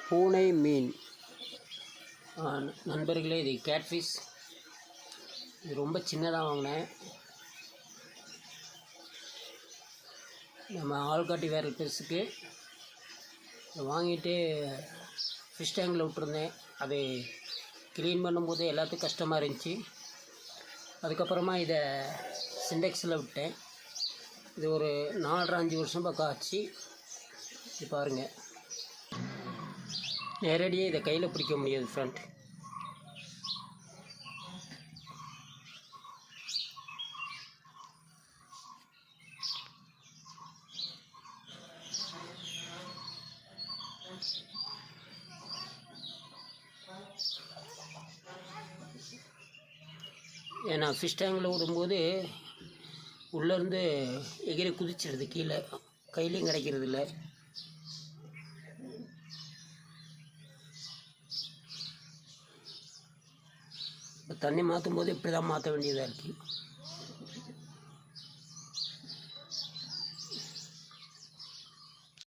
பூனை மீன் நண்பர்களே, இது கேட்ஃபிஷ். இது ரொம்ப சின்னதாக வாங்கினேன். நம்ம ஆள்காட்டி வேறு பெருசுக்கு வாங்கிட்டு ஃபிஷ் டேங்கில் விட்டுருந்தேன். அது க்ளீன் பண்ணும்போது எல்லாத்துக்கும் கஷ்டமாக இருந்துச்சு. அதுக்கப்புறமா இதை சிண்டெக்ஸில் விட்டேன். இது ஒரு 4-5 வருஷம் பக்கம் ஆச்சு. இது பாருங்கள், நேரடியாக இதை கையில் பிடிக்க முடியாது ஃப்ரெண்ட். ஏன்னா ஃபிஷ் டேங்கில் விடும்போது உள்ளேருந்து எகிரி குதிச்சிடுது கீழே, கையிலையும் கிடைக்கிறது இல்லை. இப்போ தண்ணி மாற்றும் போது இப்படி தான் மாற்ற வேண்டியதாக இருக்குது.